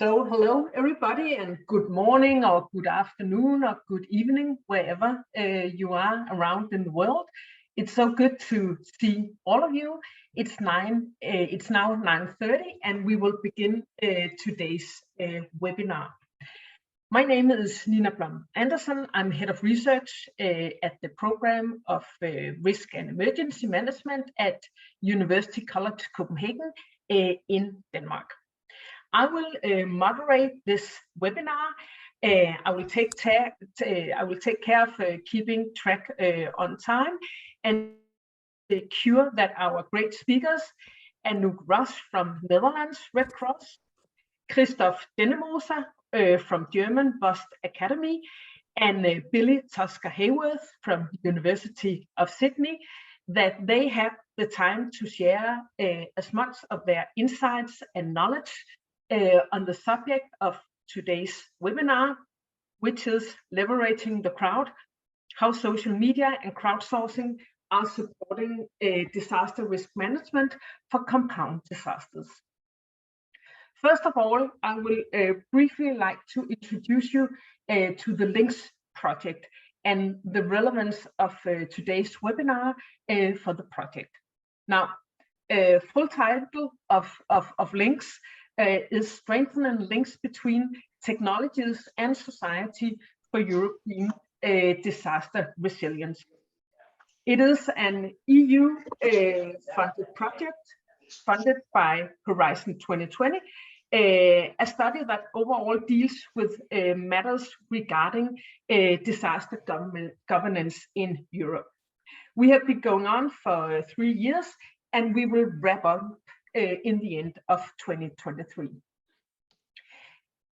So hello everybody, and good morning or good afternoon or good evening wherever you are around in the world. It's so good to see all of you. It's now 9:30 and we will begin today's webinar. My name is Nina Blom Andersen. I'm head of research at the program of risk and emergency management at University College Copenhagen in Denmark. I will moderate this webinar. I will take care of keeping track on time and ensure that our great speakers, Anouk from Netherlands Red Cross, Christoph Dennenmoser from German VOSTacademy, and Tusker Haworth from University of Sydney, that they have the time to share as much of their insights and knowledge on the subject of today's webinar, which is leveraging the crowd, how social media and crowdsourcing are supporting disaster risk management for compound disasters. First of all, I will briefly like to introduce you to the LINKS project and the relevance of today's webinar for the project. Now, full title of LINKS is strengthening links between technologies and society for European disaster resilience. It is an EU funded project funded by Horizon 2020, a study that overall deals with matters regarding disaster governance in Europe. We have been going on for 3 years and we will wrap up in the end of 2023.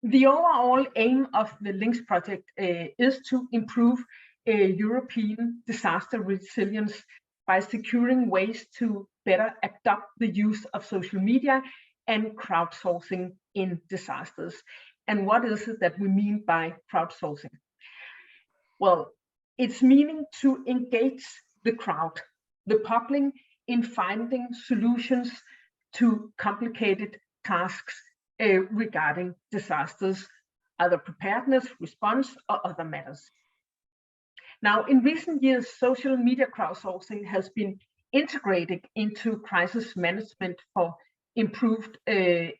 The overall aim of the LINKS project is to improve European disaster resilience by securing ways to better adopt the use of social media and crowdsourcing in disasters. And what is it that we mean by crowdsourcing? Well, it's meaning to engage the crowd, the public, in finding solutions to complicated tasks regarding disasters, either preparedness, response, or other matters. Now, in recent years, social media crowdsourcing has been integrated into crisis management for improved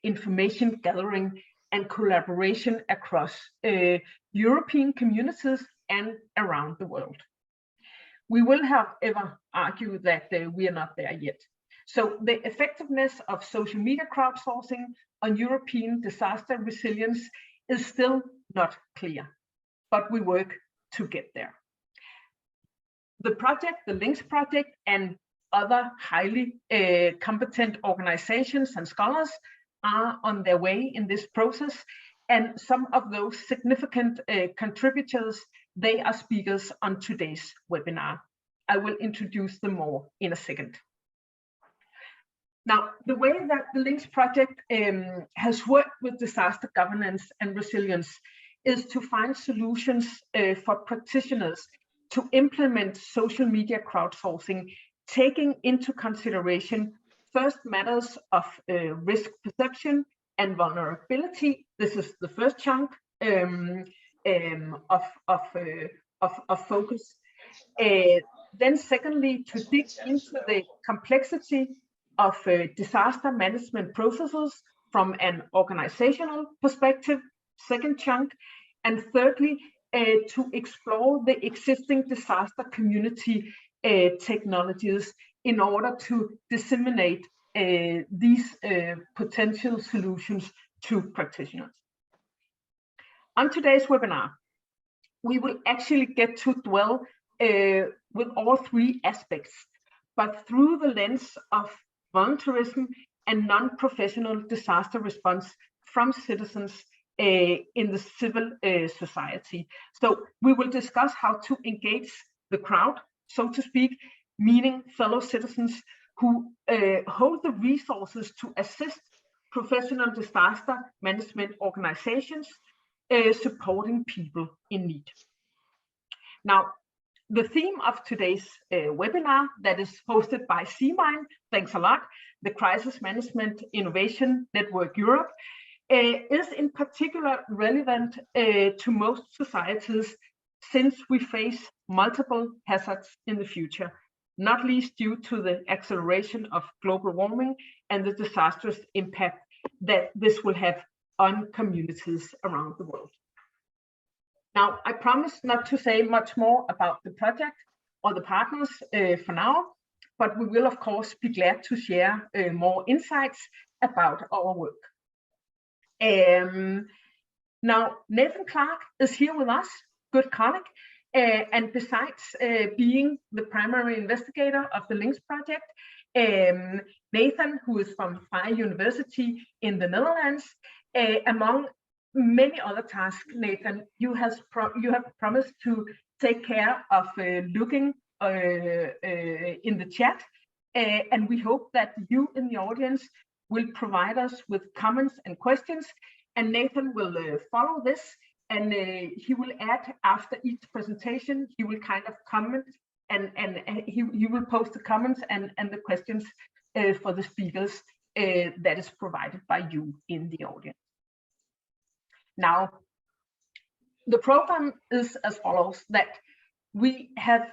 information gathering and collaboration across European communities and around the world. We will, however, argue that we are not there yet. So the effectiveness of social media crowdsourcing on European disaster resilience is still not clear, but we work to get there. The project, the LINKS project, and other highly competent organizations and scholars are on their way in this process, and some of those significant contributors, they are speakers on today's webinar. I will introduce them more in a second. Now, the way that the LINKS project has worked with disaster governance and resilience is to find solutions for practitioners to implement social media crowdsourcing, taking into consideration first matters of risk perception and vulnerability. This is the first chunk of focus. Then secondly, to dig into the complexity of disaster management processes from an organizational perspective, second chunk. And thirdly, to explore the existing disaster community technologies in order to disseminate these potential solutions to practitioners. On today's webinar, we will actually get to dwell with all three aspects, but through the lens of volunteerism and non-professional disaster response from citizens in the civil society. So we will discuss how to engage the crowd, so to speak, meaning fellow citizens who hold the resources to assist professional disaster management organizations supporting people in need. Now, the theme of today's webinar that is hosted by CMIND, thanks a lot, the Crisis Management Innovation Network Europe, is in particular relevant to most societies, since we face multiple hazards in the future, not least due to the acceleration of global warming and the disastrous impact that this will have on communities around the world. Now, I promise not to say much more about the project or the partners for now, but we will of course be glad to share more insights about our work. Now, Nathan Clark is here with us, good colleague, and besides being the primary investigator of the LINKS project, Nathan, who is from Vrije University in the Netherlands, among many other tasks, Nathan, you have promised to take care of looking in the chat, and we hope that you in the audience will provide us with comments and questions, and Nathan will follow this, and he will add after each presentation, he will kind of comment, and he will post the comments and the questions for the speakers that is provided by you in the audience. Now, the program is as follows: that we have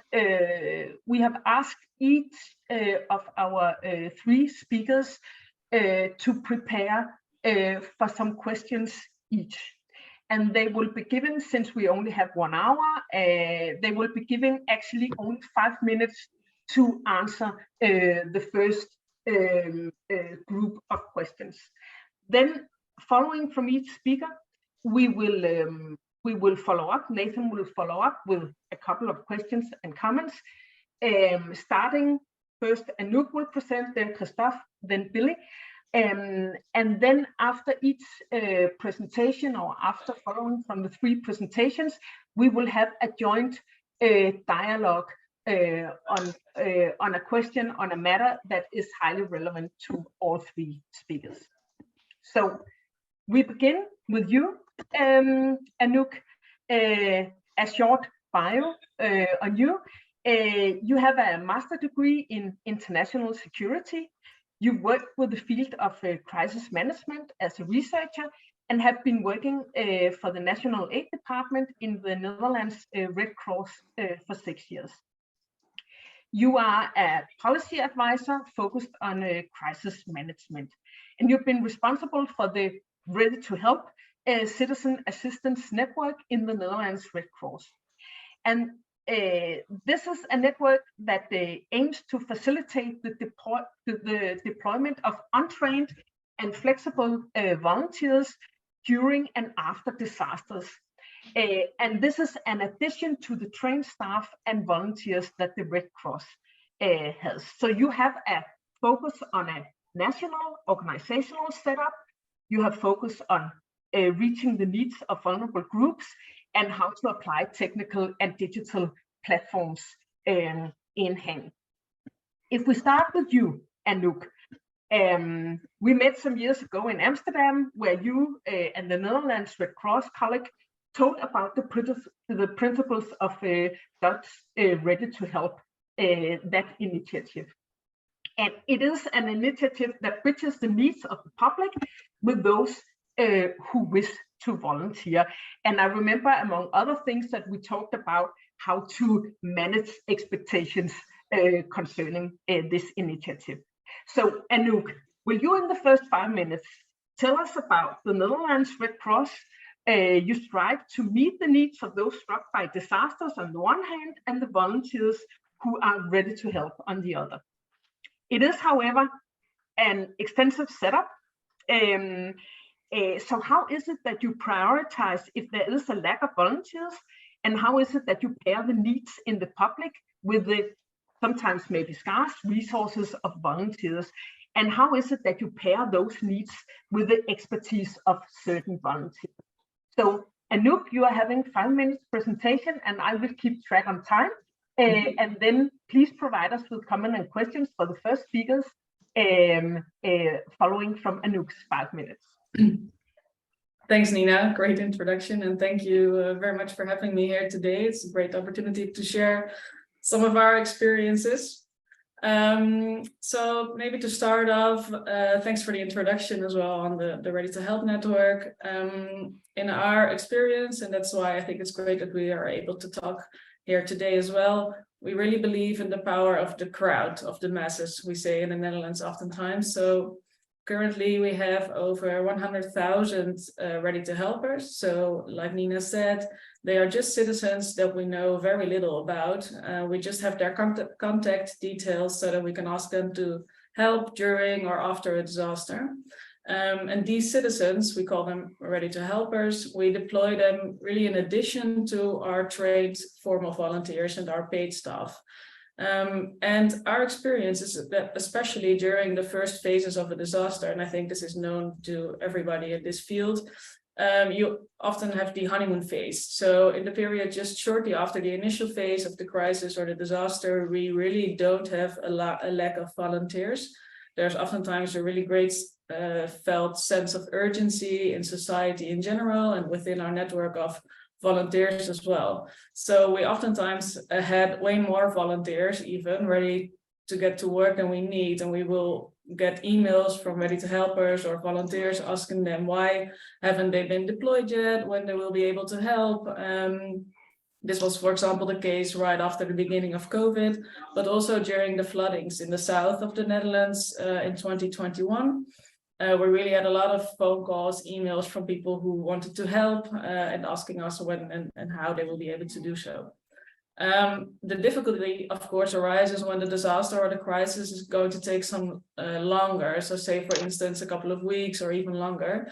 asked each of our 3 speakers to prepare for some questions each, and they will be given, since we only have 1 hour, they will be given actually only 5 minutes to answer the first group of questions. Then, following from each speaker, we will follow up. Nathan will follow up with a couple of questions and comments. Starting first, Anouk will present, then Christoph, then Billy. And then after each presentation, or after following from the 3 presentations, we will have a joint dialogue on a question, on a matter that is highly relevant to all 3 speakers. So we begin with you, Anouk. A short bio on you. You have a master's degree in international security. You worked with the field of crisis management as a researcher and have been working for the National Aid Department in the Netherlands Red Cross for 6 years. You are a policy advisor focused on crisis management, and you've been responsible for the Ready to Help Citizen Assistance Network in the Netherlands Red Cross. And this is a network that aims to facilitate the deployment of untrained and flexible volunteers during and after disasters. And this is an addition to the trained staff and volunteers that the Red Cross has. So you have a focus on a national organizational setup. You have focus on reaching the needs of vulnerable groups and how to apply technical and digital platforms in hand. If we start with you, Anouk, we met some years ago in Amsterdam, where you and the Netherlands Red Cross colleague told about the principles of Dutch Ready to Help, that initiative. And it is an initiative that bridges the needs of the public with those who wish to volunteer. And I remember, among other things, that we talked about how to manage expectations concerning this initiative. So, Anouk, will you in the first 5 minutes tell us about the Netherlands Red Cross? You strive to meet the needs of those struck by disasters on the one hand, and the volunteers who are ready to help on the other. It is, however, an extensive setup. So how is it that you prioritize if there is a lack of volunteers? And how is it that you pair the needs in the public with the sometimes maybe scarce resources of volunteers? And how is it that you pair those needs with the expertise of certain volunteers? So Anouk, you are having 5 minutes presentation, and I will keep track on time. And then please provide us with comments and questions for the first speakers, following from Anouk's 5 minutes. Thanks, Nina. Great introduction, and thank you very much for having me here today. It's a great opportunity to share some of our experiences. So maybe to start off, thanks for the introduction as well on the Ready to Help network. In our experience, and that's why I think it's great that we are able to talk here today as well, we really believe in the power of the crowd, of the masses, we say in the Netherlands oftentimes. So currently we have over 100,000 Ready to Helpers. So like Nina said, they are just citizens that we know very little about. We just have their contact details so that we can ask them to help during or after a disaster. And these citizens, we call them Ready to Helpers, we deploy them really in addition to our trained formal volunteers and our paid staff. And our experience is that especially during the first phases of a disaster, and I think this is known to everybody in this field, you often have the honeymoon phase. So in the period just shortly after the initial phase of the crisis or the disaster, we really don't have a lack of volunteers. There's oftentimes a really great felt sense of urgency in society in general and within our network of volunteers as well. So we oftentimes had way more volunteers even ready to get to work than we need, and we will get emails from Ready to Helpers or volunteers asking them why haven't they been deployed yet, when they will be able to help. This was, for example, the case right after the beginning of COVID, but also during the floodings in the south of the Netherlands in 2021. We really had a lot of phone calls, emails from people who wanted to help and asking us when and how they will be able to do so. The difficulty, of course, arises when the disaster or the crisis is going to take some longer. So say, for instance, a couple of weeks or even longer,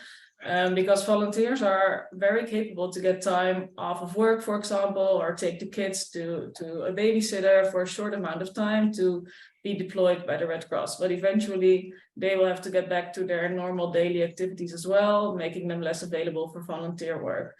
because volunteers are very capable to get time off of work, for example, or take the kids to a babysitter for a short amount of time to be deployed by the Red Cross. But eventually they will have to get back to their normal daily activities as well, making them less available for volunteer work.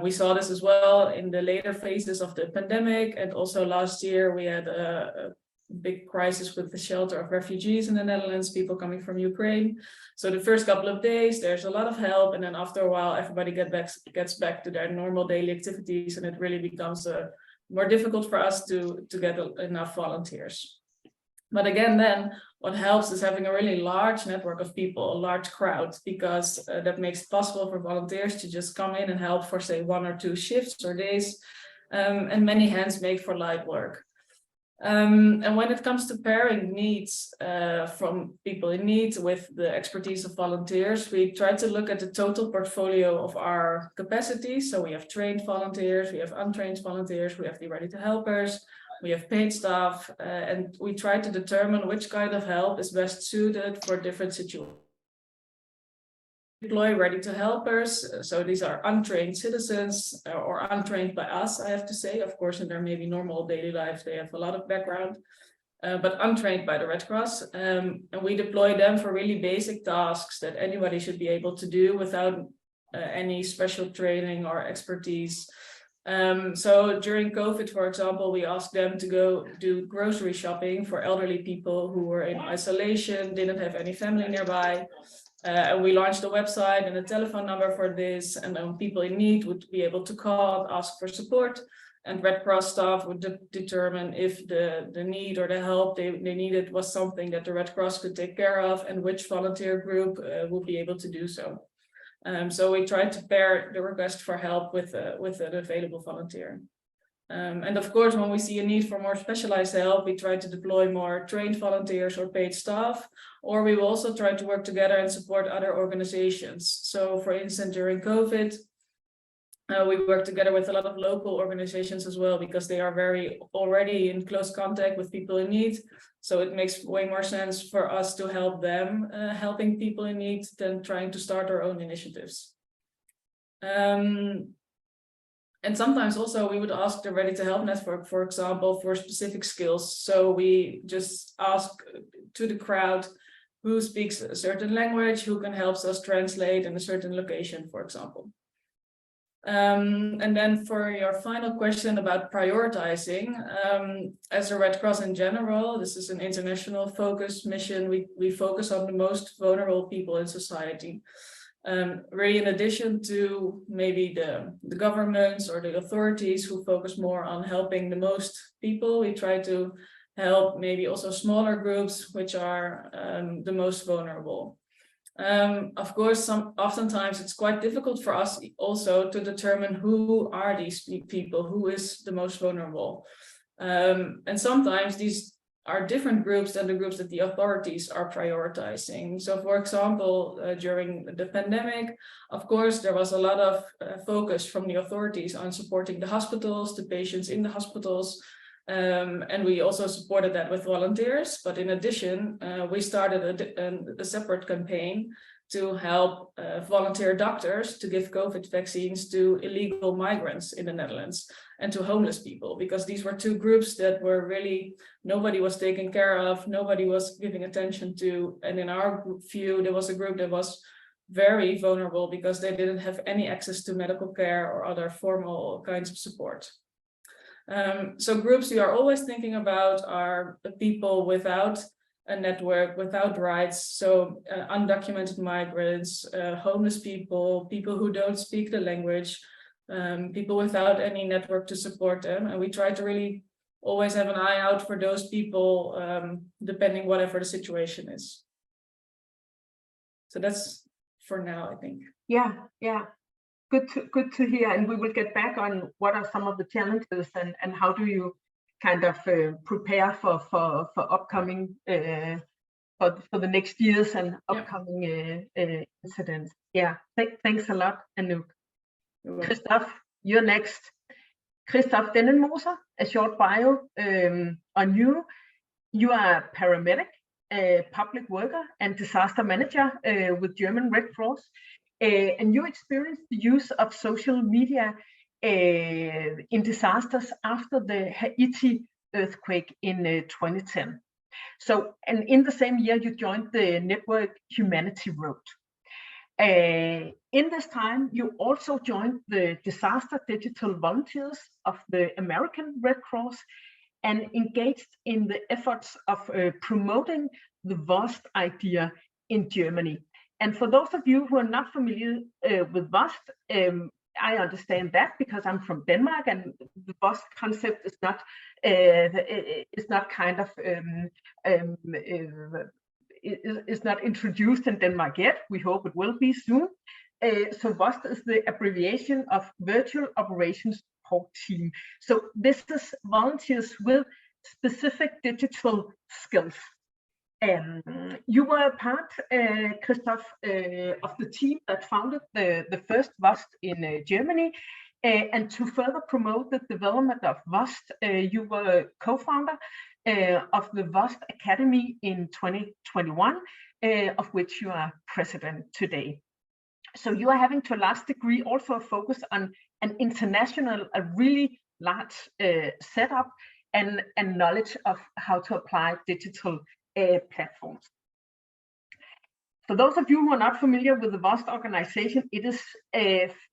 We saw this as well in the later phases of the pandemic. And also last year, we had a big crisis with the shelter of refugees in the Netherlands, people coming from Ukraine. So the first couple of days, there's a lot of help. And then after a while, everybody gets back to their normal daily activities. And it really becomes more difficult for us to get enough volunteers. But again, then what helps is having a really large network of people, a large crowd, because that makes it possible for volunteers to just come in and help for, say, 1 or 2 shifts or days, and many hands make for light work. And when it comes to pairing needs from people in need with the expertise of volunteers, we try to look at the total portfolio of our capacity. So we have trained volunteers, we have untrained volunteers, we have the Ready to Helpers, we have paid staff, and we try to determine which kind of help is best suited for different situations. Deploy Ready to Helpers, so these are untrained citizens or untrained by us, I have to say. Of course, in their maybe normal daily life, they have a lot of background, but untrained by the Red Cross. And we deploy them for really basic tasks that anybody should be able to do without any special training or expertise. So during COVID, for example, we asked them to go do grocery shopping for elderly people who were in isolation, didn't have any family nearby. And we launched a website and a telephone number for this, and people in need would be able to call, ask for support, and Red Cross staff would determine if the need or the help they needed was something that the Red Cross could take care of, and which volunteer group would be able to do so. So we tried to pair the request for help with an available volunteer. And of course, when we see a need for more specialized help, we try to deploy more trained volunteers or paid staff, or we will also try to work together and support other organizations. So for instance, during COVID, we work together with a lot of local organizations as well, because they are already in close contact with people in need. So it makes way more sense for us to help them helping people in need than trying to start our own initiatives. And sometimes also we would ask the Ready to Help network, for example, for specific skills. So we just ask to the crowd who speaks a certain language, who can help us translate in a certain location, for example. And then for your final question about prioritizing, as a Red Cross in general, this is an international focus mission. We focus on the most vulnerable people in society. Really, in addition to maybe the governments or the authorities who focus more on helping the most people, we try to help maybe also smaller groups, which are the most vulnerable. Of course, oftentimes it's quite difficult for us also to determine who are these people, who is the most vulnerable. And sometimes these are different groups than the groups that the authorities are prioritizing. So for example, during the pandemic, of course, there was a lot of focus from the authorities on supporting the hospitals, the patients in the hospitals, and we also supported that with volunteers. But in addition, we started a separate campaign to help volunteer doctors to give COVID vaccines to illegal migrants in the Netherlands and to homeless people, because these were two groups that were really, nobody was taking care of, nobody was giving attention to. And in our view, there was a group that was very vulnerable because they didn't have any access to medical care or other formal kinds of support. So groups we are always thinking about are the people without a network, without rights, so undocumented migrants, homeless people, people who don't speak the language, people without any network to support them. And we try to really always have an eye out for those people, depending whatever the situation is. So that's for now, I think. Yeah. Good to hear. And we will get back on what are some of the challenges and how do you kind of prepare for upcoming for the next years and upcoming incidents. Yeah, thanks a lot, Anouk. Christoph, you're next. Christoph Dennenmoser, a short bio on you. You are a paramedic, a public worker and disaster manager with German Red Cross. And you experienced the use of social media in disasters after the Haiti earthquake in 2010. So, and in the same year, you joined the network Humanity Road. In this time, you also joined the Disaster Digital Volunteers of the American Red Cross and engaged in the efforts of promoting the VOST idea in Germany. And for those of you who are not familiar with VOST, I understand that because I'm from Denmark, and the VOST concept is not kind of is not introduced in Denmark yet. We hope it will be soon. So VOST is the abbreviation of Virtual Operations Support Team. So this is volunteers with specific digital skills. You were a part, Christoph, of the team that founded the first VOST in Germany. And to further promote the development of VOST, you were co-founder of the VOSTacademy in 2021, of which you are president today. So you are having to a large degree also a focus on an international, a really large setup and knowledge of how to apply digital platforms. For those of you who are not familiar with the VOST organization, it is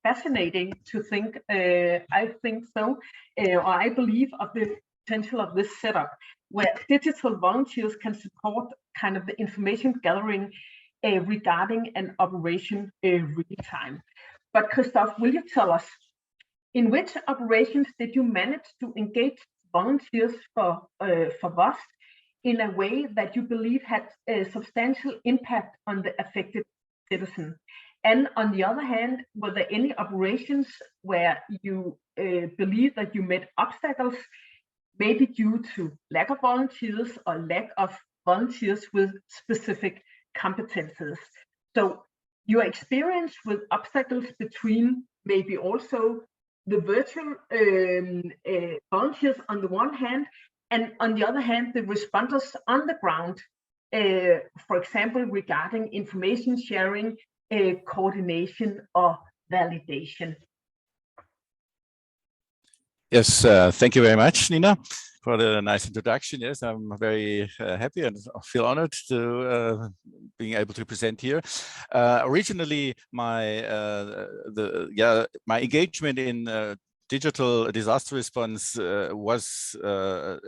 fascinating to think, I think so, or I believe of the potential of this setup, where digital volunteers can support kind of the information gathering regarding an operation real time. But Christoph, will you tell us, in which operations did you manage to engage volunteers for VOST in a way that you believe had a substantial impact on the affected citizen? And on the other hand, were there any operations where you believe that you met obstacles, maybe due to lack of volunteers or lack of volunteers with specific competences? So your experience with obstacles between maybe also the virtual volunteers on the one hand, and on the other hand, the responders on the ground, for example, regarding information sharing, coordination or validation. Yes, thank you very much, Nina, for the nice introduction. Yes, I'm very happy and feel honored to being able to present here. Originally, my engagement in digital disaster response was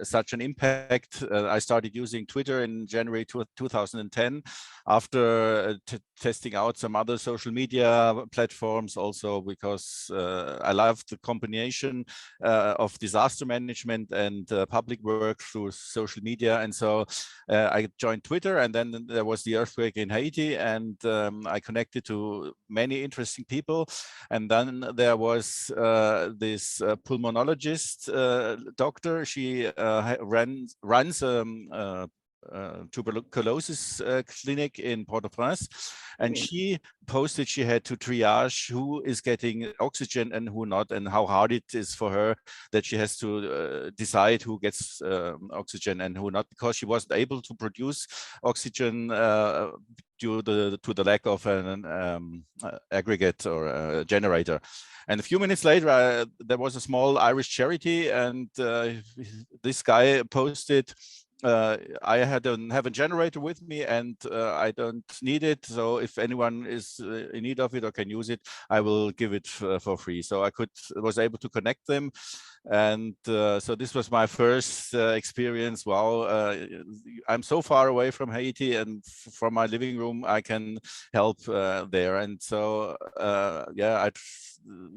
such an impact. I started using Twitter in January 2010 after testing out some other social media platforms also, because I love the combination of disaster management and public work through social media. And so I joined Twitter, and then there was the earthquake in Haiti, and I connected to many interesting people. And then there was this pulmonologist doctor. She runs tuberculosis clinic in Port-au-Prince, and she posted she had to triage who is getting oxygen and who not, and how hard it is for her that she has to decide who gets oxygen and who not, because she wasn't able to produce oxygen due to the lack of an aggregate or a generator. And a few minutes later, there was a small Irish charity, and this guy posted, I have a generator with me, and I don't need it. So if anyone is in need of it or can use it, I will give it for free. So I was able to connect them. And so this was my first experience. Wow, I'm so far away from Haiti, and from my living room, I can help there. And so, yeah,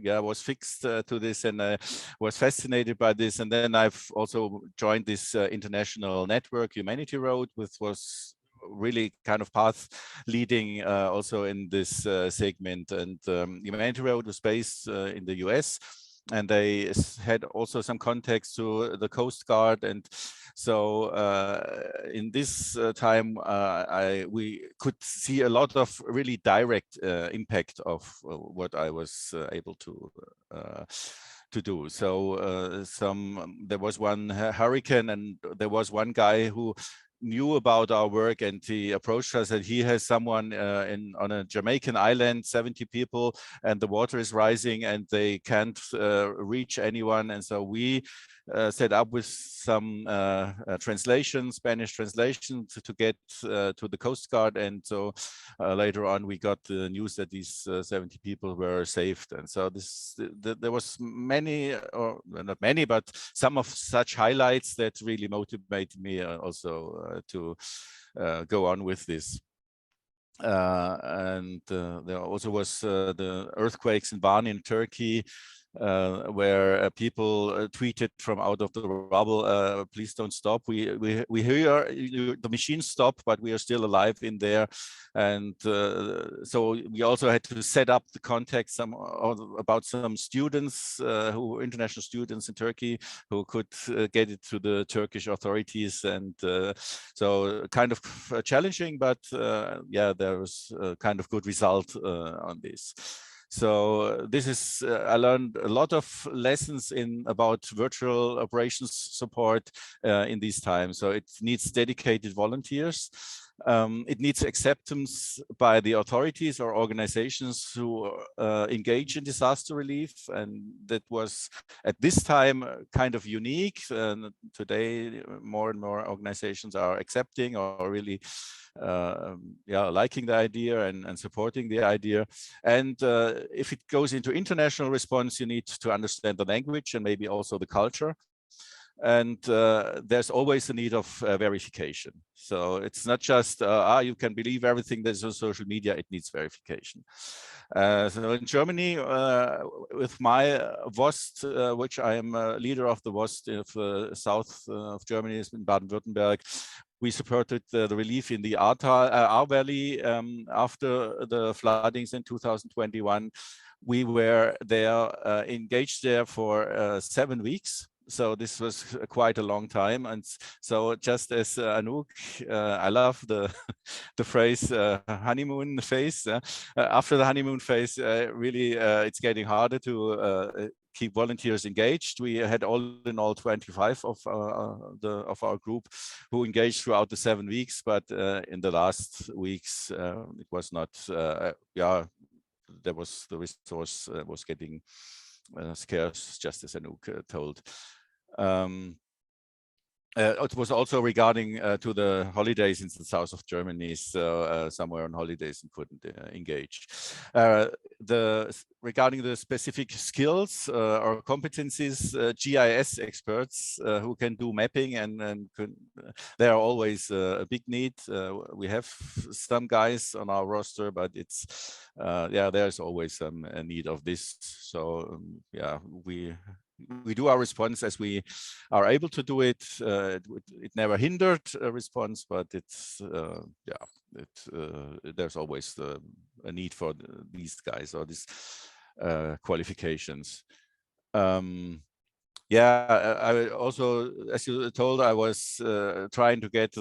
I was fixed to this, and I was fascinated by this. And then I've also joined this international network, Humanity Road, which was really kind of path leading also in this segment. And Humanity Road was based in the US, and they had also some contacts to the Coast Guard. And so in this time, we could see a lot of really direct impact of what I was able to do. So there was one hurricane, and there was one guy who knew about our work, and he approached us, and he has someone on a Jamaican island, 70 people, and the water is rising and they can't reach anyone. And so we set up with some Spanish translation to get to the Coast Guard. And so later on we got the news that these 70 people were saved. And so there was many, or not many, but some of such highlights that really motivated me also to go on with this. And there also was the earthquakes in Van in Turkey, where people tweeted from out of the rubble, please don't stop. We hear the machine stop, but we are still alive in there. And so we also had to set up the contact about some students, international students in Turkey, who could get it to the Turkish authorities. And so kind of challenging, but yeah, there was a kind of good result on this. So this is, I learned a lot of lessons about virtual operations support in these times. So it needs dedicated volunteers. It needs acceptance by the authorities or organizations who engage in disaster relief. And that was at this time kind of unique. Today, more and more organizations are accepting or really liking the idea and supporting the idea. And if it goes into international response, you need to understand the language and maybe also the culture. And there's always a need of verification. So it's not just, you can believe everything that's on social media, it needs verification. So in Germany, with my VOST, which I am a leader of the VOST of south of Germany, in Baden-Württemberg, we supported the relief in the Ahr Valley after the floodings in 2021. We were there, engaged there for 7 weeks. So this was quite a long time. And so just as Anouk, I love the phrase honeymoon phase. After the honeymoon phase, really it's getting harder to keep volunteers engaged. We had all in all 25 of our group who engaged throughout the 7 weeks, but in the last weeks it was not. There was the resource was getting scarce, just as Anouk told. It was also regarding to the holidays in the south of Germany, so somewhere on holidays and couldn't engage. regarding the specific skills or competencies, GIS experts who can do mapping and they are always a big need. We have some guys on our roster, but it's yeah, there's always some need of this. So yeah, we do our response as we are able to do it. It never hindered a response, but it's yeah, there's always a need for these guys or these qualifications. Yeah, I also, as you told, I was trying to get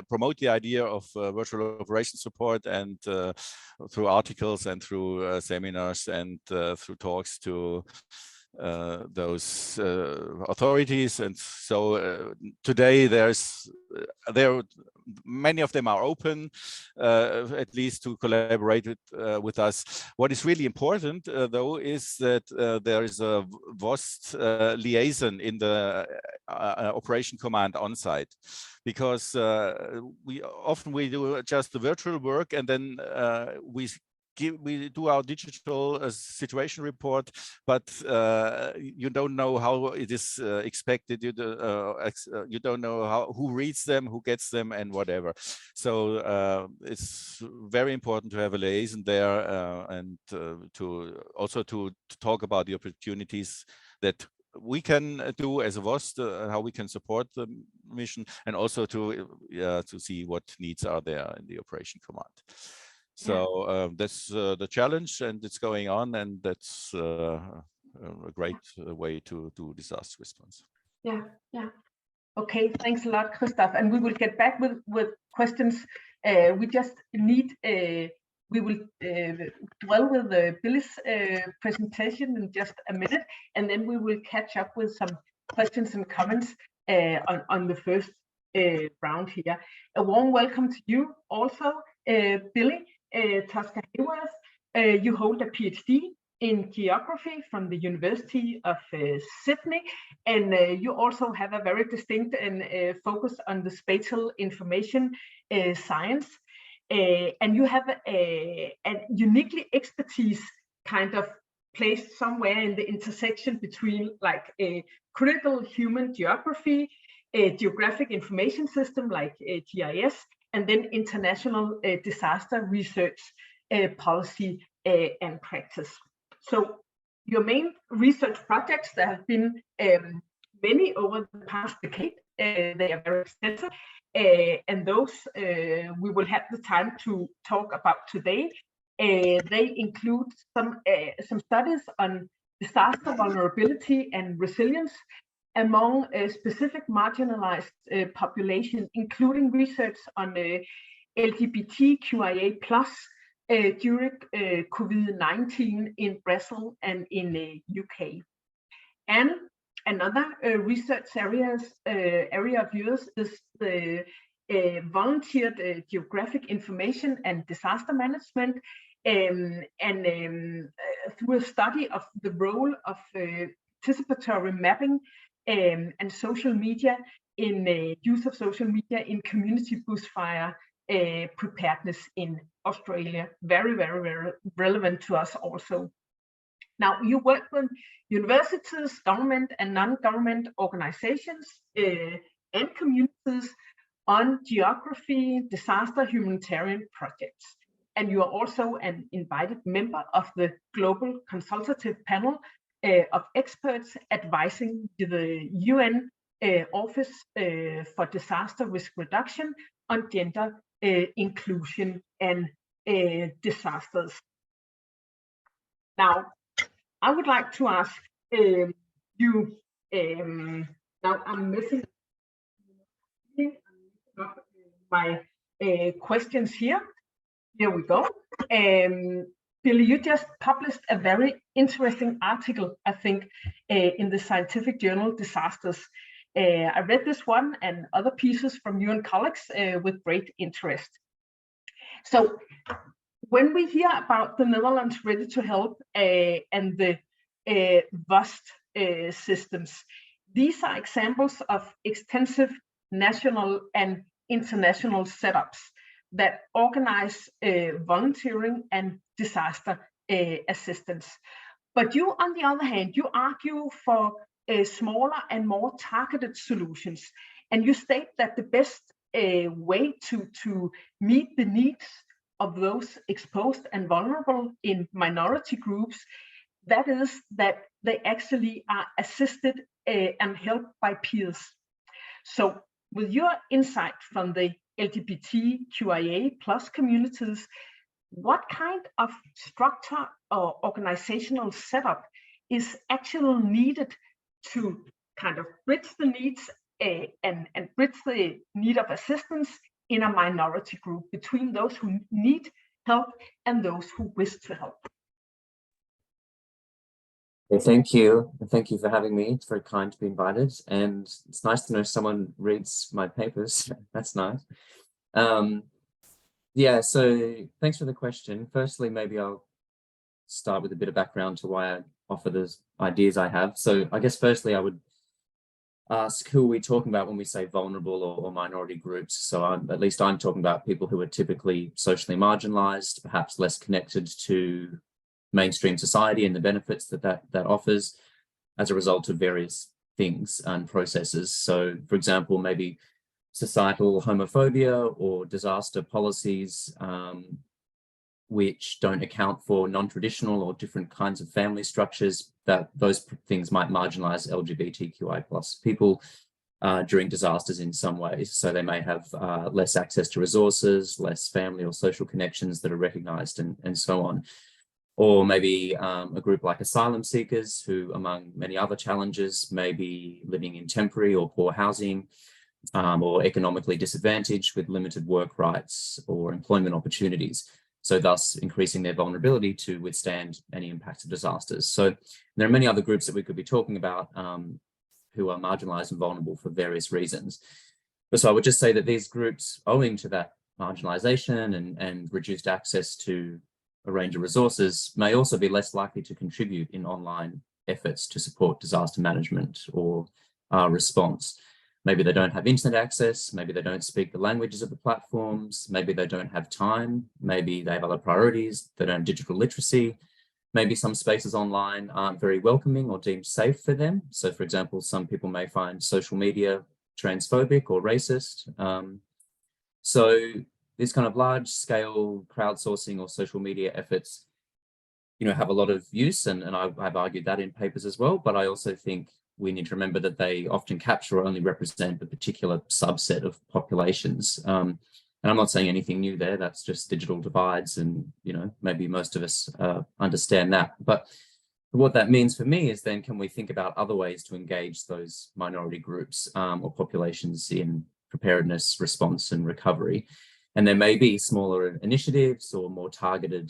promote the idea of virtual operation support, and through articles and through seminars and through talks to those authorities. And so today many of them are open, at least to collaborate with us. What is really important though is that there is a VOST liaison in the operation command on site, because we do just the virtual work, and then we do our digital situation report, but you don't know how it is expected. You don't know who reads them, who gets them, and whatever. So it's very important to have a liaison there, and to talk about the opportunities that we can do as a VOST, how we can support the mission, and also to see what needs are there in the operation command. So that's the challenge, and it's going on, and that's a great way to do disaster response. Yeah, yeah. Okay, thanks a lot, Christoph. And we will get back with questions. We just need, we will dwell with Billy's presentation in just a minute, and then we will catch up with some questions and comments on the first round here. A warm welcome to you also, Billy. Tusker, Haworth. You hold a PhD in geography from the University of Sydney, and you also have a very distinct and focus on the spatial information science, and you have a uniquely expertise kind of placed somewhere in the intersection between like a critical human geography, a geographic information system like GIS, and then international disaster research policy and practice. So your main research projects, there have been many over the past decade. They are very extensive, and those we will have the time to talk about today. They include some studies on disaster vulnerability and resilience among specific marginalized populations, including research on LGBTQIA+ during COVID-19 in Brazil and in the UK. And another research area of yours is the volunteered geographic information and disaster management, and through a study of the role of participatory mapping and social media in use of social media in community bushfire preparedness in Australia. Very, very, very relevant to us also. Now, you work with universities, government and non-government organizations and communities on geography, disaster, humanitarian projects. And you are also an invited member of the Global Consultative Panel of experts advising the UN Office for Disaster Risk Reduction on gender inclusion and disasters. Now, I would like to ask you, now I'm missing my questions here. Here we go. Billy, you just published a very interesting article, I think, in the scientific journal Disasters. I read this one and other pieces from you and colleagues with great interest. So when we hear about the Netherlands Ready to Help and the VOST systems, these are examples of extensive national and international setups that organize volunteering and disaster assistance. But you, on the other hand, you argue for smaller and more targeted solutions. And you state that the best way to meet the needs of those exposed and vulnerable in minority groups, that is that they actually are assisted and helped by peers. So with your insight from the LGBTQIA+ communities, what kind of structure or organizational setup is actually needed to kind of bridge the needs and bridge the need of assistance in a minority group between those who need help and those who wish to help? Well, thank you. Thank you for having me. It's very kind to be invited, and it's nice to know someone reads my papers. That's nice. Yeah, so thanks for the question. Firstly, maybe I'll start with a bit of background to why I offer those ideas I have. So I guess firstly, I would ask, who are we talking about when we say vulnerable or minority groups? So at least I'm talking about people who are typically socially marginalized, perhaps less connected to mainstream society and the benefits that offers as a result of various things and processes. So for example, maybe societal homophobia or disaster policies which don't account for non-traditional or different kinds of family structures, that those things might marginalize LGBTQI+ people during disasters in some ways. So they may have less access to resources, less family or social connections that are recognized, and so on. Or maybe a group like asylum seekers who, among many other challenges, may be living in temporary or poor housing, or economically disadvantaged with limited work rights or employment opportunities, so thus increasing their vulnerability to withstand any impacts of disasters. So there are many other groups that we could be talking about who are marginalized and vulnerable for various reasons. But so I would just say that these groups, owing to that marginalization and reduced access to a range of resources, may also be less likely to contribute in online efforts to support disaster management or response. Maybe they don't have internet access, maybe they don't speak the languages of the platforms, maybe they don't have time, maybe they have other priorities, they don't have digital literacy, maybe some spaces online aren't very welcoming or deemed safe for them. So for example, some people may find social media transphobic or racist. So these kind of large scale crowdsourcing or social media efforts, have a lot of use, and I've argued that in papers as well, but I also think we need to remember that they often capture or only represent a particular subset of populations. And I'm not saying anything new there, that's just digital divides, and maybe most of us understand that. But what that means for me is then, can we think about other ways to engage those minority groups or populations in preparedness, response, and recovery? And there may be smaller initiatives or more targeted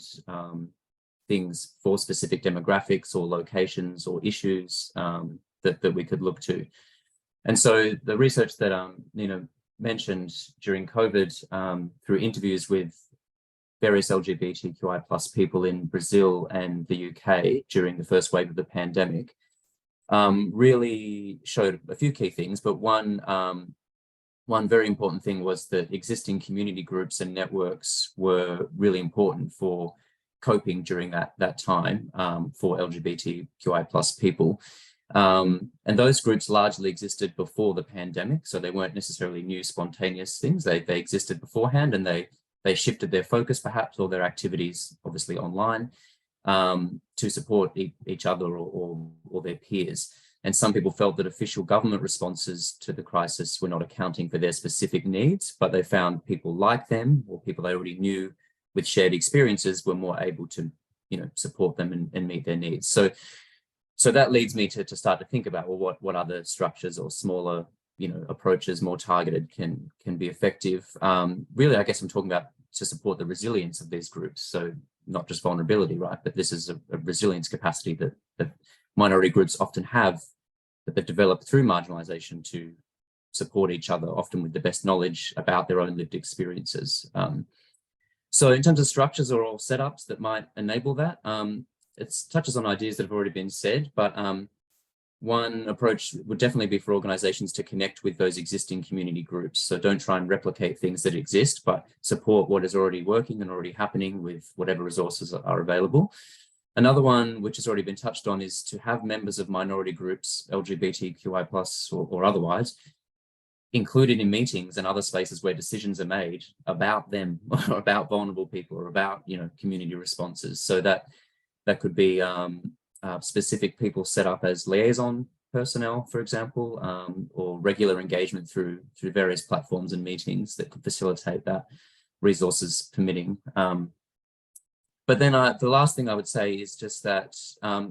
things for specific demographics or locations or issues that we could look to. And so the research that Nina mentioned during COVID, through interviews with various LGBTQI+ people in Brazil and the UK during the first wave of the pandemic, really showed a few key things, but one very important thing was that existing community groups and networks were really important for coping during that time for LGBTQI+ people. And those groups largely existed before the pandemic, so they weren't necessarily new spontaneous things. They existed beforehand, and they shifted their focus perhaps, or their activities obviously online, to support each other or their peers. And some people felt that official government responses to the crisis were not accounting for their specific needs, but they found people like them, or people they already knew with shared experiences, were more able to support them and meet their needs. So that leads me to start to think about, well, what other structures or smaller approaches, more targeted, can be effective. Really, I guess I'm talking about to support the resilience of these groups. So not just vulnerability, right? But this is a resilience capacity that minority groups often have, that they've developed through marginalization to support each other, often with the best knowledge about their own lived experiences. So in terms of structures or setups that might enable that, it touches on ideas that have already been said, but one approach would definitely be for organizations to connect with those existing community groups. So don't try and replicate things that exist, but support what is already working and already happening with whatever resources are available. Another one, which has already been touched on, is to have members of minority groups, LGBTQI+ or otherwise, included in meetings and other spaces where decisions are made about them, or about vulnerable people, or about, you know, community responses. So that could be specific people set up as liaison personnel, for example, or regular engagement through various platforms and meetings that could facilitate that, resources permitting. But then the last thing I would say is just that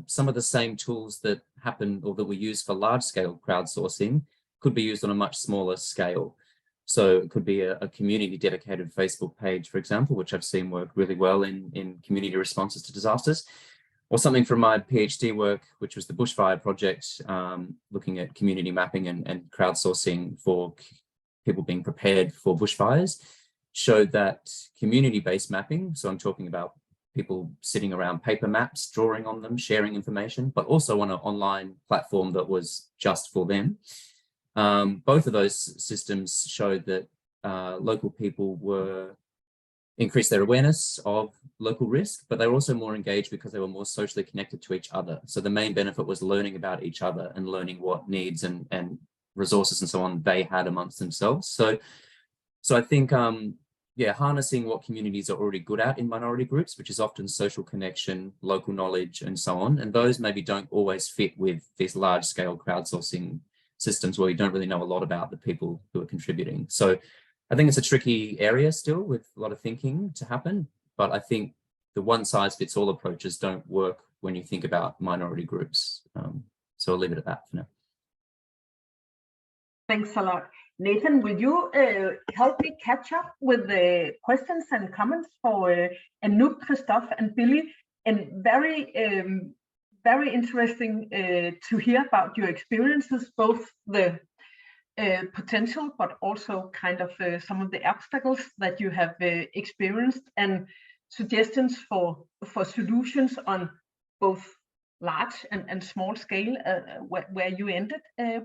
some of the same tools that happen or that we use for large-scale crowdsourcing could be used on a much smaller scale. So it could be a community-dedicated Facebook page, for example, which I've seen work really well in community responses to disasters, or something from my PhD work, which was the Bushfire Project, looking at community mapping and crowdsourcing for people being prepared for bushfires, showed that community-based mapping, so I'm talking about people sitting around paper maps, drawing on them, sharing information, but also on an online platform that was just for them. Both of those systems showed that local people increased their awareness of local risk, but they were also more engaged because they were more socially connected to each other. So the main benefit was learning about each other and learning what needs and resources and so on they had amongst themselves. So I think, yeah, harnessing what communities are already good at in minority groups, which is often social connection, local knowledge, and so on. And those maybe don't always fit with these large scale crowdsourcing systems where you don't really know a lot about the people who are contributing. So I think it's a tricky area still with a lot of thinking to happen, but I think the one size fits all approaches don't work when you think about minority groups. So I'll leave it at that for now. Thanks a lot. Nathan, will you help me catch up with the questions and comments for Anouk, Christoph, and Billy? And very interesting to hear about your experiences, both the potential, but also kind of some of the obstacles that you have experienced, and suggestions for solutions on both large and small scale, where you ended,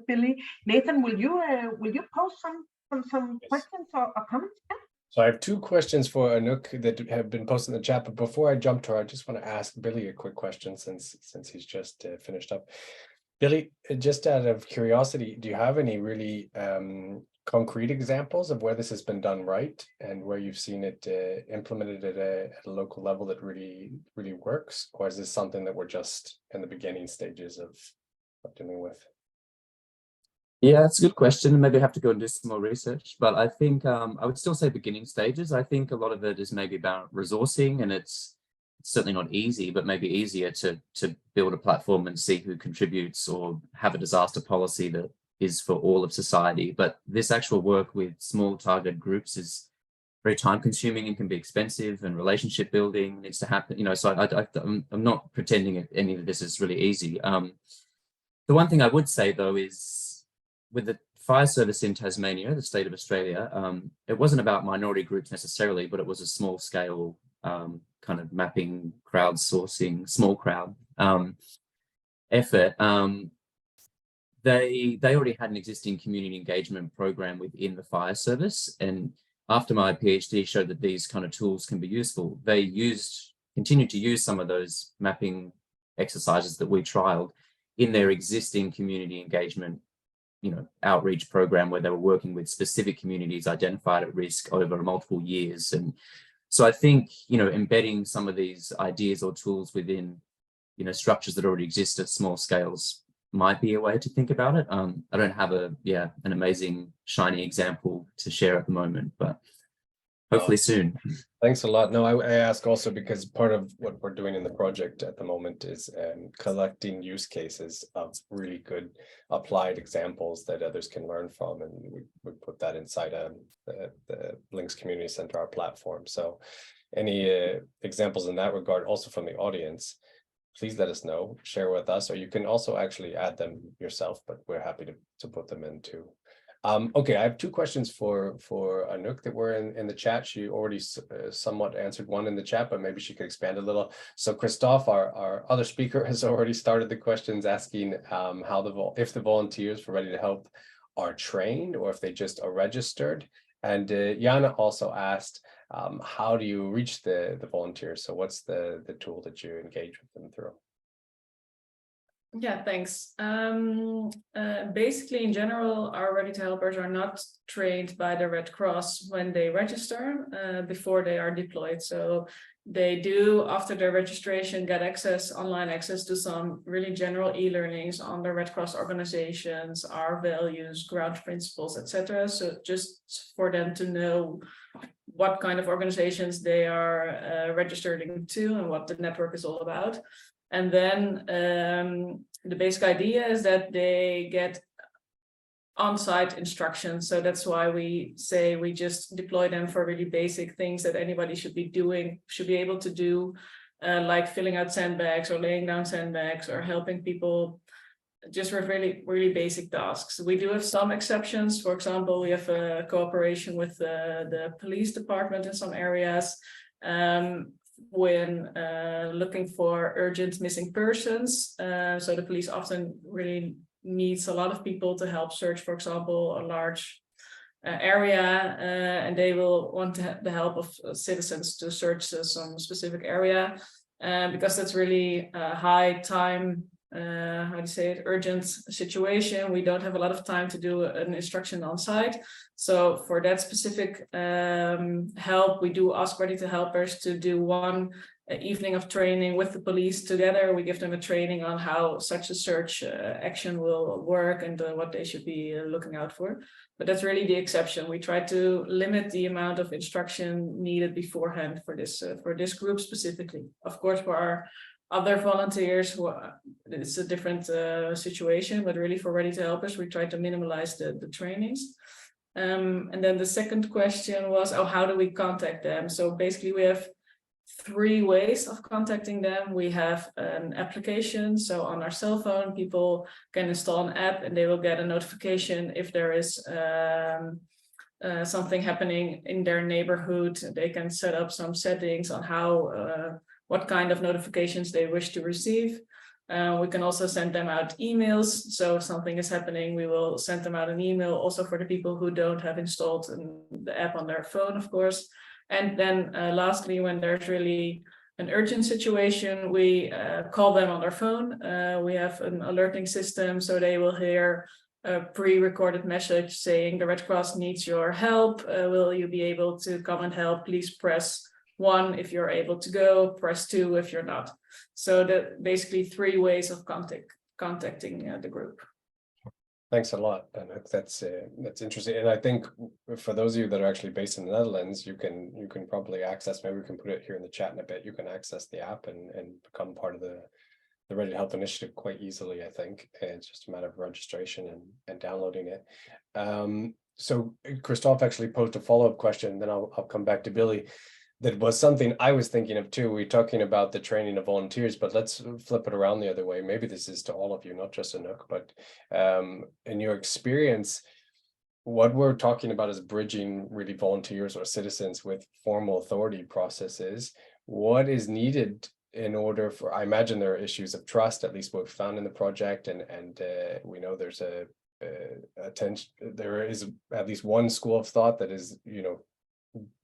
Billy. Nathan, will you post some questions or comments? Yeah? So I have two questions for Anouk that have been posted in the chat, but before I jump to her, I just want to ask Billy a quick question since he's just finished up. Billy, just out of curiosity, do you have any really concrete examples of where this has been done right and where you've seen it implemented at a local level that really works? Or is this something that we're just in the beginning stages of dealing with? Yeah, that's a good question. Maybe I have to go and do some more research, but I think I would still say beginning stages. I think a lot of it is maybe about resourcing, and it's certainly not easy, but maybe easier to build a platform and see who contributes or have a disaster policy that is for all of society. But this actual work with small target groups is very time consuming and can be expensive, and relationship building needs to happen, you know, so I'm not pretending any of this is really easy. The one thing I would say though is with the fire service in Tasmania, the state of Australia, it wasn't about minority groups necessarily, but it was a small scale kind of mapping, crowdsourcing, small crowd effort. They already had an existing community engagement program within the fire service, and after my PhD showed that these kind of tools can be useful, they continued to use some of those mapping exercises that we trialed in their existing community engagement, you know, outreach program, where they were working with specific communities identified at risk over multiple years. And so I think, you know, embedding some of these ideas or tools within, you know, structures that already exist at small scales might be a way to think about it. I don't have an amazing shiny example to share at the moment, but hopefully soon. Thanks a lot. No, I ask also because part of what we're doing in the project at the moment is collecting use cases of really good applied examples that others can learn from, and we put that inside the Links Community Center, our platform. So any examples in that regard, also from the audience, please let us know, share with us, or you can also actually add them yourself, but we're happy to put them in too. Okay, I have two questions for Anouk that were in the chat. She already somewhat answered one in the chat, but maybe she could expand a little. So Christoph, our other speaker, has already started the questions asking if the volunteers for Ready to Help are trained or if they just are registered. And Jana also asked how do you reach the volunteers? So what's the tool that you engage with them through? Yeah, thanks. Basically, in general, our Ready to Helpers are not trained by the Red Cross when they register before they are deployed. So they do, after their registration, get online access to some really general e-learnings on the Red Cross organizations, our values, ground principles, etc. So just for them to know what kind of organizations they are registering to and what the network is all about. And then the basic idea is that they get on-site instructions. So that's why we say we just deploy them for really basic things that anybody should be doing, should be able to do, like filling out sandbags or laying down sandbags or helping people just with really basic tasks. We do have some exceptions. For example, we have a cooperation with the police department in some areas. When looking for urgent missing persons. So the police often really needs a lot of people to help search, for example, a large area, and they will want the help of citizens to search some specific area, because that's really a high time, how do you say it, urgent situation. We don't have a lot of time to do an instruction on site. So for that specific help, we do ask Ready to Helpers to do one evening of training with the police together. We give them a training on how such a search action will work and what they should be looking out for. But that's really the exception. We try to limit the amount of instruction needed beforehand for this group specifically. Of course, for our other volunteers, it's a different situation, but really for Ready to Helpers, we try to minimize the trainings. And then the second question was, how do we contact them? So basically we have 3 ways of contacting them. We have an application. So on our cell phone, people can install an app and they will get a notification if there is something happening in their neighborhood. They can set up some settings on how, what kind of notifications they wish to receive. We can also send them out emails. So if something is happening, we will send them out an email also for the people who don't have installed the app on their phone, of course. And then lastly, when there's really an urgent situation, we call them on their phone. We have an alerting system, so they will hear a pre-recorded message saying the Red Cross needs your help. Will you be able to come and help? Please press 1 if you're able to go, press 2 if you're not. So that basically 3 ways of contacting the group. Thanks a lot, Anouk. That's interesting, and I think for those of you that are actually based in the Netherlands, you can probably access. Maybe we can put it here in the chat in a bit. You can access the app and become part of the Ready to Help initiative quite easily. I think it's just a matter of registration and downloading it. So Christoph actually posed a follow-up question. Then I'll come back to Billy. That was something I was thinking of too. We're talking about the training of volunteers, but let's flip it around the other way. Maybe this is to all of you, not just Anouk, but in your experience, what we're talking about is bridging really volunteers or citizens with formal authority processes. What is needed in order for, I imagine there are issues of trust, at least what we found in the project, and we know there's there is at least one school of thought that is,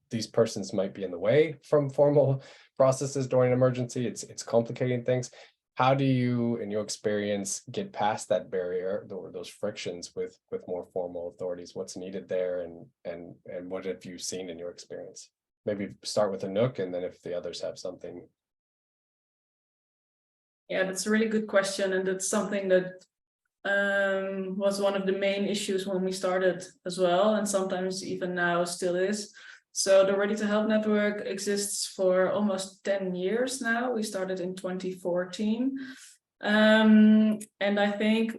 these persons might be in the way from formal processes during an emergency. It's complicating things. How do you, in your experience, get past that barrier or those frictions with more formal authorities? What's needed there, and what have you seen in your experience? Maybe start with Anouk, and then if the others have something. Yeah, that's a really good question, and that's something that was one of the main issues when we started as well, and sometimes even now still is. So the Ready to Help network exists for almost 10 years now. We started in 2014. And I think,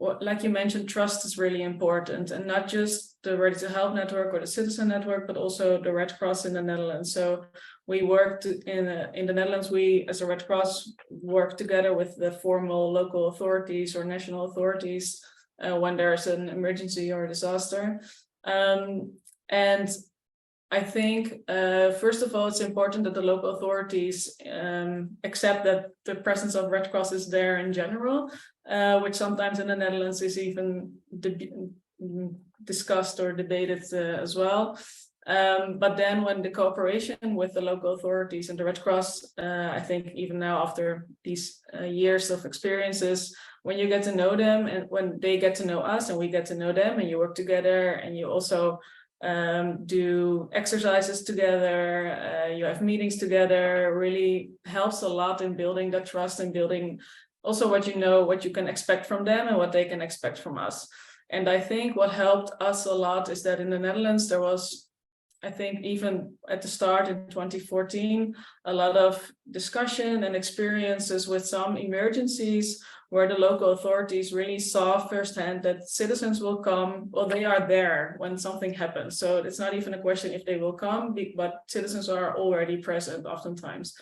like you mentioned, trust is really important, and not just the Ready to Help network or the Citizen network, but also the Red Cross in the Netherlands. So we worked in the Netherlands, we as a Red Cross work together with the formal local authorities or national authorities when there's an emergency or a disaster. And I think, first of all, it's important that the local authorities accept that the presence of Red Cross is there in general, which sometimes in the Netherlands is even discussed or debated as well. But then when the cooperation with the local authorities and the Red Cross, I think even now after these years of experiences, when you get to know them and when they get to know us and we get to know them and you work together and you also do exercises together, you have meetings together, really helps a lot in building that trust and building also what you can expect from them and what they can expect from us. And I think what helped us a lot is that in the Netherlands, there was, I think even at the start in 2014, a lot of discussion and experiences with some emergencies where the local authorities really saw firsthand that citizens will come, well, they are there when something happens. So it's not even a question if they will come, but citizens are already present oftentimes.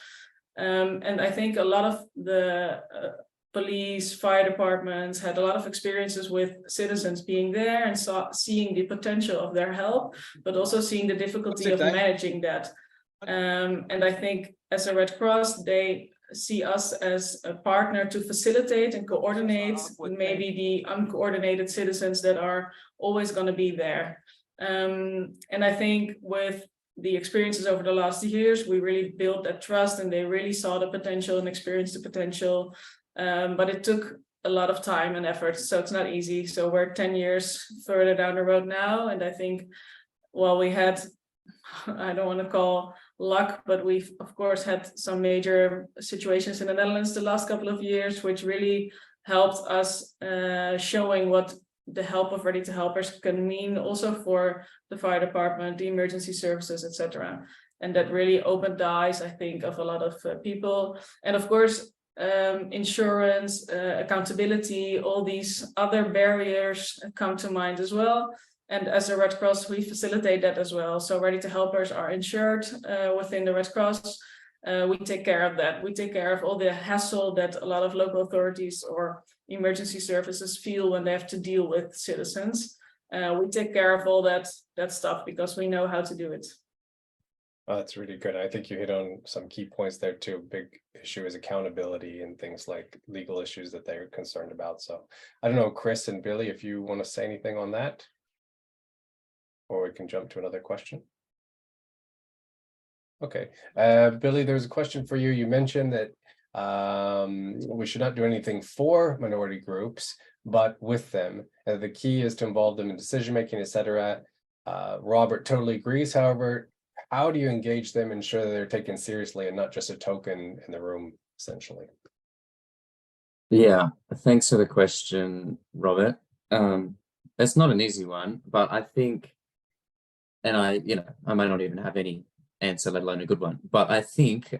And I think a lot of the police, fire departments had a lot of experiences with citizens being there and seeing the potential of their help, but also seeing the difficulty of managing that. And I think as a Red Cross, they see us as a partner to facilitate and coordinate maybe the uncoordinated citizens that are always going to be there. And I think with the experiences over the last years, we really built that trust and they really saw the potential and experienced the potential. But it took a lot of time and effort, so it's not easy. So we're 10 years further down the road now. And I think, well, we had, I don't want to call luck, but we've of course had some major situations in the Netherlands the last couple of years, which really helped us showing what the help of Ready to Helpers can mean also for the fire department, the emergency services, etc. And that really opened the eyes, I think, of a lot of people. And of course, insurance, accountability, all these other barriers come to mind as well. And as a Red Cross, we facilitate that as well. So Ready to Helpers are insured within the Red Cross. We take care of that. We take care of all the hassle that a lot of local authorities or emergency services feel when they have to deal with citizens. We take care of all that stuff because we know how to do it. Oh, that's really good. I think you hit on some key points there too. A big issue is accountability and things like legal issues that they're concerned about. So I don't know, Chris and Billy, if you want to say anything on that, or we can jump to another question. Okay, Billy, there's a question for you. You mentioned that we should not do anything for minority groups, but with them. The key is to involve them in decision-making, etc. Robert totally agrees. However, how do you engage them, ensure that they're taken seriously and not just a token in the room, essentially? Yeah, thanks for the question, Robert. It's not an easy one, but I think, and I might not even have any answer, let alone a good one, but I think,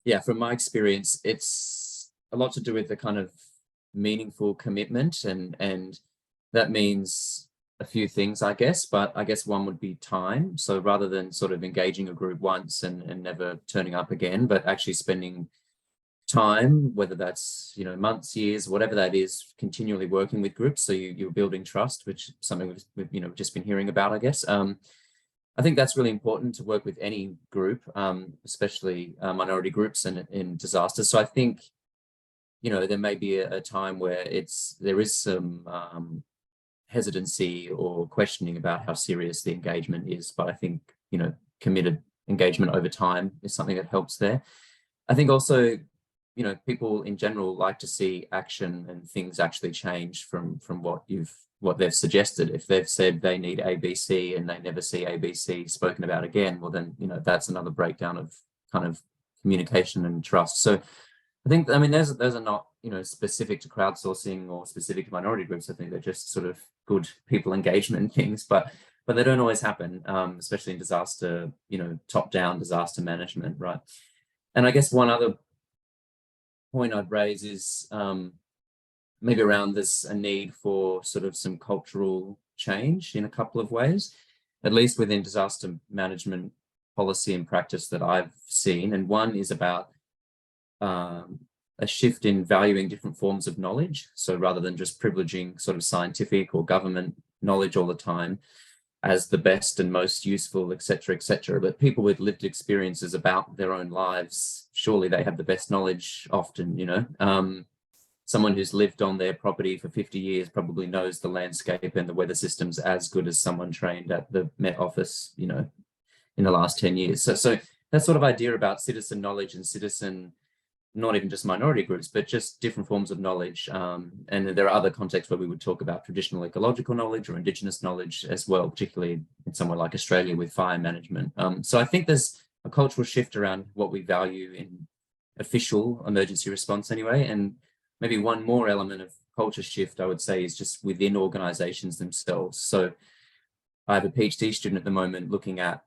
yeah, from my experience, it's a lot to do with the kind of meaningful commitment, and that means a few things, I guess, but I guess one would be time. So rather than sort of engaging a group once and never turning up again, but actually spending time, whether that's, months, years, whatever that is, continually working with groups. So you're building trust, which is something we've just been hearing about, I guess. I think that's really important to work with any group, especially minority groups and in disasters. So I think, there may be a time where there is some hesitancy or questioning about how serious the engagement is, but I think, committed engagement over time is something that helps there. I think also, people in general like to see action and things actually change from what they've suggested. If they've said they need ABC and they never see ABC spoken about again, well then, that's another breakdown of kind of communication and trust. So I think, those are not, specific to crowdsourcing or specific to minority groups. I think they're just sort of good people engagement things, but they don't always happen, especially in disaster, top-down disaster management, right? And I guess one other point I'd raise is maybe around a need for sort of some cultural change in a couple of ways, at least within disaster management policy and practice that I've seen. And one is about a shift in valuing different forms of knowledge. So rather than just privileging sort of scientific or government knowledge all the time as the best and most useful, et cetera, but people with lived experiences about their own lives, surely they have the best knowledge often, someone who's lived on their property for 50 years probably knows the landscape and the weather systems as good as someone trained at the Met Office, you know, in the last 10 years. So that sort of idea about citizen knowledge and citizen, not even just minority groups, but just different forms of knowledge. And there are other contexts where we would talk about traditional ecological knowledge or indigenous knowledge as well, particularly in somewhere like Australia with fire management. So I think there's a cultural shift around what we value in official emergency response anyway. And maybe one more element of culture shift, I would say, is just within organizations themselves. So I have a PhD student at the moment looking at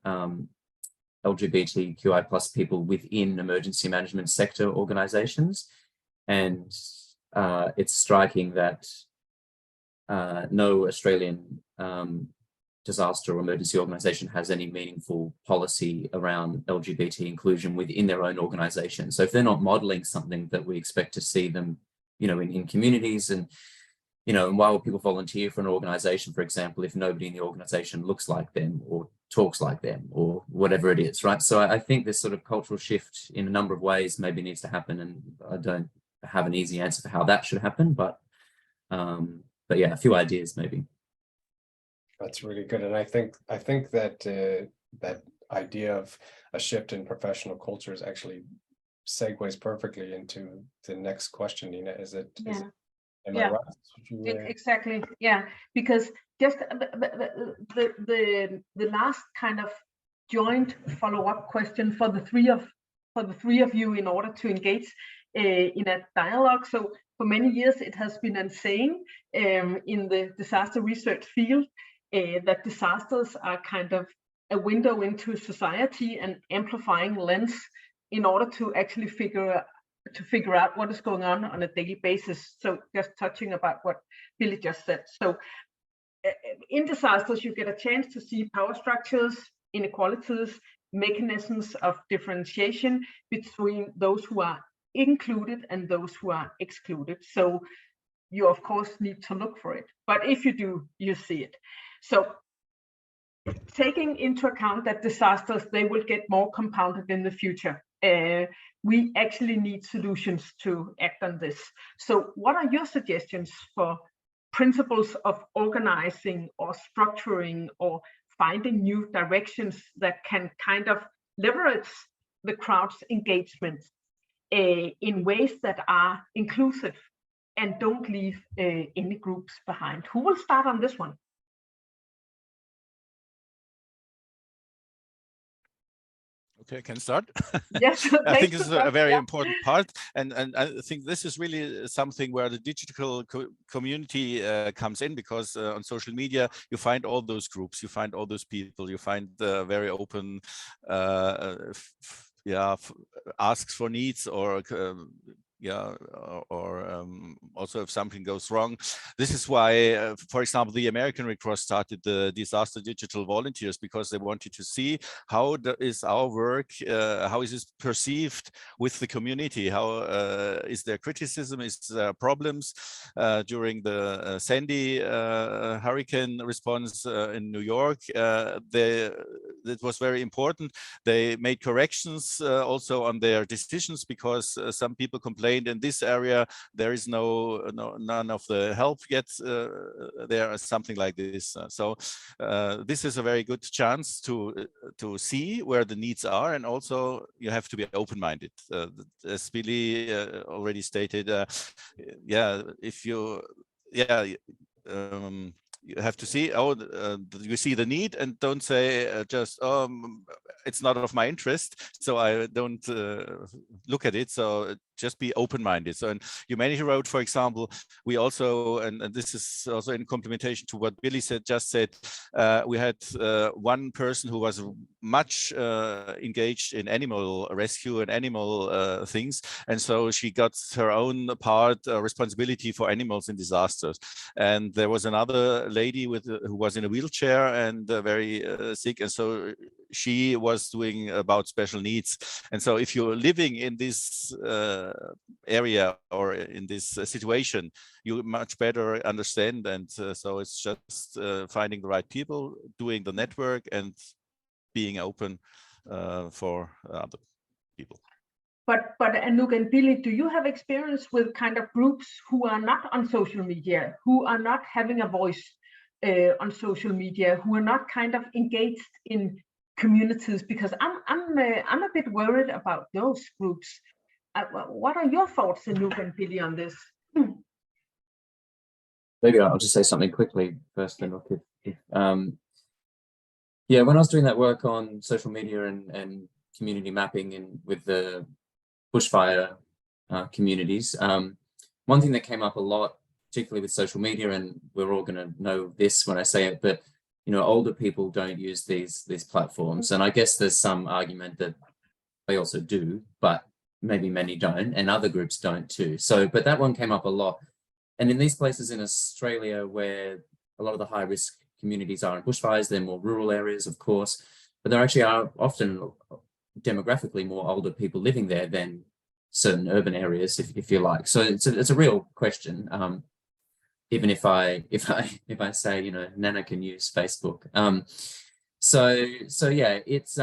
LGBTQI plus people within emergency management sector organizations. And it's striking that no Australian disaster or emergency organization has any meaningful policy around LGBT inclusion within their own organization. So if they're not modeling something that we expect to see them, you know, in communities, and, you know, and why would people volunteer for an organization, for example, if nobody in the organization looks like them or talks like them or whatever it is, right? So I think this sort of cultural shift in a number of ways maybe needs to happen, and I don't have an easy answer for how that should happen, but yeah, a few ideas maybe. That's really good, and I think that that idea of a shift in professional cultures actually segues perfectly into the next question, Nina. Am I right? Exactly. Yeah, because just the last kind of joint follow-up question for the three of you in order to engage in a dialogue. So for many years it has been a saying in the disaster research field that disasters are kind of a window into society and amplifying lens in order to actually figure out what is going on a daily basis. So just touching about what Billy just said. So in disasters, you get a chance to see power structures, inequalities, mechanisms of differentiation between those who are included and those who are excluded. So you of course need to look for it, but if you do, you see it. So taking into account that disasters, they will get more compounded in the future, we actually need solutions to act on this. So what are your suggestions for principles of organizing or structuring or finding new directions that can kind of leverage the crowd's engagement in ways that are inclusive and don't leave any groups behind? Who will start on this one? Okay, I can start. Yes, I think this is a very important part, and I think this is really something where the digital community comes in, because on social media you find all those groups, you find all those people, you find very open asks for needs, or also if something goes wrong. This is why, for example, the American Red Cross started the Disaster Digital Volunteers, because they wanted to see how is our work, how is it perceived with the community, how is there criticism, is there problems. During the Sandy hurricane response in New York, it was very important. They made corrections also on their decisions, because some people complained in this area there is none of the help yet there, something like this. So this is a very good chance to see where the needs are, and also you have to be open-minded. As Billy already stated, if you you have to see, you see the need, and don't say just, it's not of my interest, so I don't look at it. So just be open-minded. So in Humanity Road, for example, we also, and this is also in complementation to what Billy just said, we had one person who was much engaged in animal rescue and animal things, and so she got her own responsibility for animals in disasters. And there was another lady who was in a wheelchair and very sick, and so she was doing about special needs. And so if you're living in this area or in this situation, you much better understand. And so it's just finding the right people, doing the network, and being open for other people. But Anouk and Billy, do you have experience with kind of groups who are not on social media, who are not having a voice on social media, who are not kind of engaged in communities? Because I'm a bit worried about those groups. What are your thoughts, Anouk and Billy, on this? Maybe I'll just say something quickly first, Anouk. Yeah, when I was doing that work on social media and community mapping and with the bushfire communities, one thing that came up a lot, particularly with social media, and we're all going to know this when I say it, but you know, older people don't use these platforms, and I guess there's some argument that they also do, but maybe many don't, and other groups don't too. So, but that one came up a lot, and in these places in Australia where a lot of the high risk communities are in bushfires, they're more rural areas, of course, but there actually are often demographically more older people living there than certain urban areas, if you like. So it's a real question. Even if I say, you know, Nana can use Facebook. So yeah, it's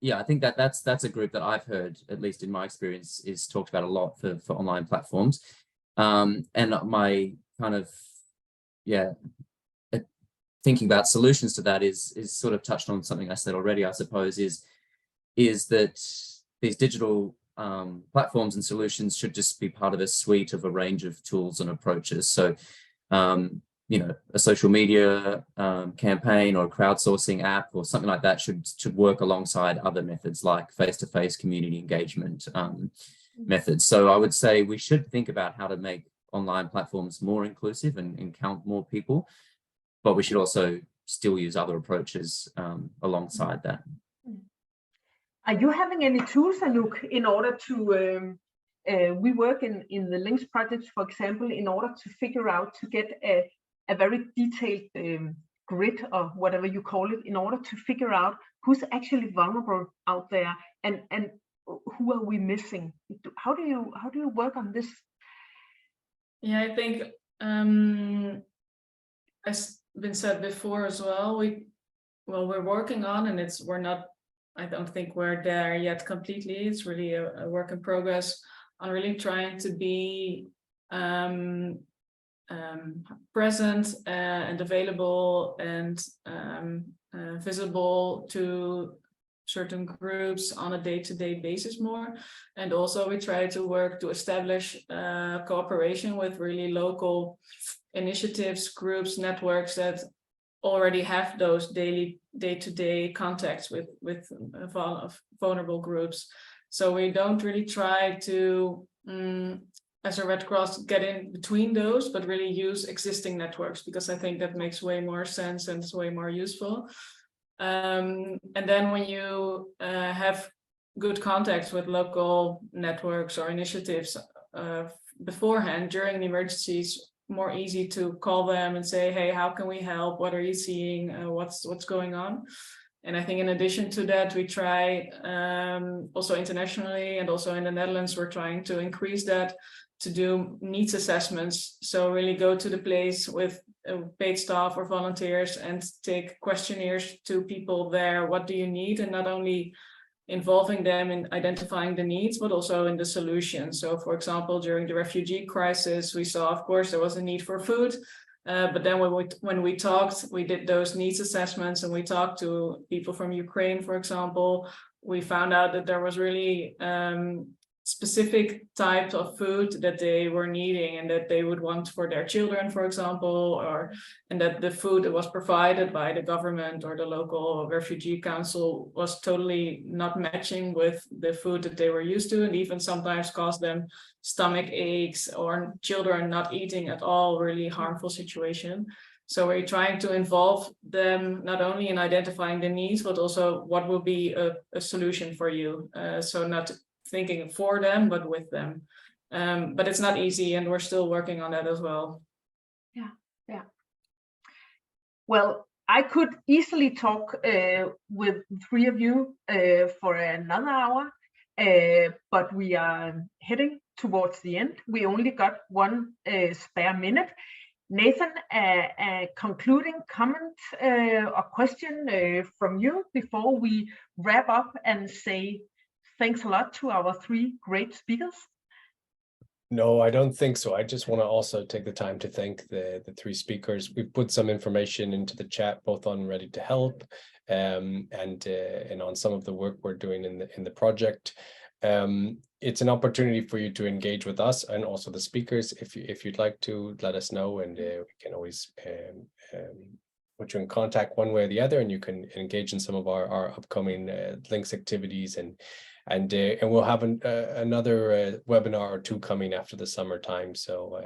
yeah, I think that's a group that I've heard, at least in my experience, is talked about a lot for online platforms. And my kind of thinking about solutions to that is sort of touched on something I said already, I suppose, is that these digital platforms and solutions should just be part of a suite of a range of tools and approaches. So, you know, a social media campaign or a crowdsourcing app or something like that should work alongside other methods like face-to-face community engagement methods. So I would say we should think about how to make online platforms more inclusive and count more people, but we should also still use other approaches alongside that. Are you having any tools, Anouk, in order to, we work in the Links project, for example, in order to figure out, to get a very detailed grid or whatever you call it, in order to figure out who's actually vulnerable out there and who are we missing? How do you work on this? Yeah, I think as been said before as well, we're working on, and I don't think we're there yet completely. It's really a work in progress on really trying to be present and available and visible to certain groups on a day-to-day basis more. And also we try to work to establish cooperation with really local initiatives, groups, networks that already have those day-to-day contacts with vulnerable groups. So we don't really try to, as a Red Cross, get in between those, but really use existing networks, because I think that makes way more sense and it's way more useful. And then when you have good contacts with local networks or initiatives beforehand, during the emergencies, more easy to call them and say, hey, how can we help? What are you seeing? What's going on? And I think in addition to that, we try also internationally and also in the Netherlands, we're trying to increase that, to do needs assessments. So really go to the place with paid staff or volunteers and take questionnaires to people there. What do you need? And not only involving them in identifying the needs, but also in the solution. So for example, during the refugee crisis, we saw, of course, there was a need for food. But then when we talked, we did those needs assessments and we talked to people from Ukraine, for example, we found out that there was really specific types of food that they were needing and that they would want for their children, for example, and that the food that was provided by the government or the local refugee council was totally not matching with the food that they were used to, and even sometimes caused them stomach aches or children not eating at all, really harmful situation. So we're trying to involve them not only in identifying the needs, but also what will be a solution for you. So not thinking for them, but with them. But it's not easy, and we're still working on that as well. Yeah. Well, I could easily talk with three of you for another hour, but we are heading towards the end. We only got one spare minute. Nathan, a concluding comment or question from you before we wrap up and say thanks a lot to our 3 great speakers. No, I don't think so. I just want to also take the time to thank the 3 speakers. We put some information into the chat, both on Ready to Help and on some of the work we're doing in the project. It's an opportunity for you to engage with us and also the speakers. If you'd like to, let us know, and we can always put you in contact one way or the other, and you can engage in some of our upcoming links activities, and we'll have another webinar or 2 coming after the summertime. So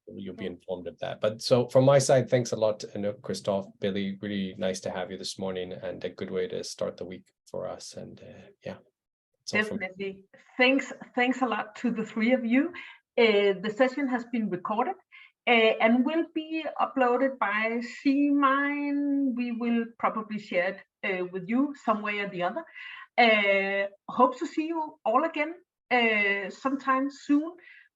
you'll be informed of that. But so from my side, thanks a lot, Anouk, Christoph, Billy. Really nice to have you this morning, and a good way to start the week for us. And yeah. Definitely. Thanks a lot to the 3 of you. The session has been recorded and will be uploaded by CMine. We will probably share it with you some way or the other. Hope to see you all again sometime soon.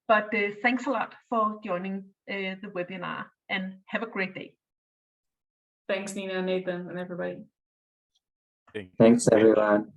But thanks a lot for joining the webinar, and have a great day. Thanks, Nina, Nathan, and everybody. Thanks, everyone.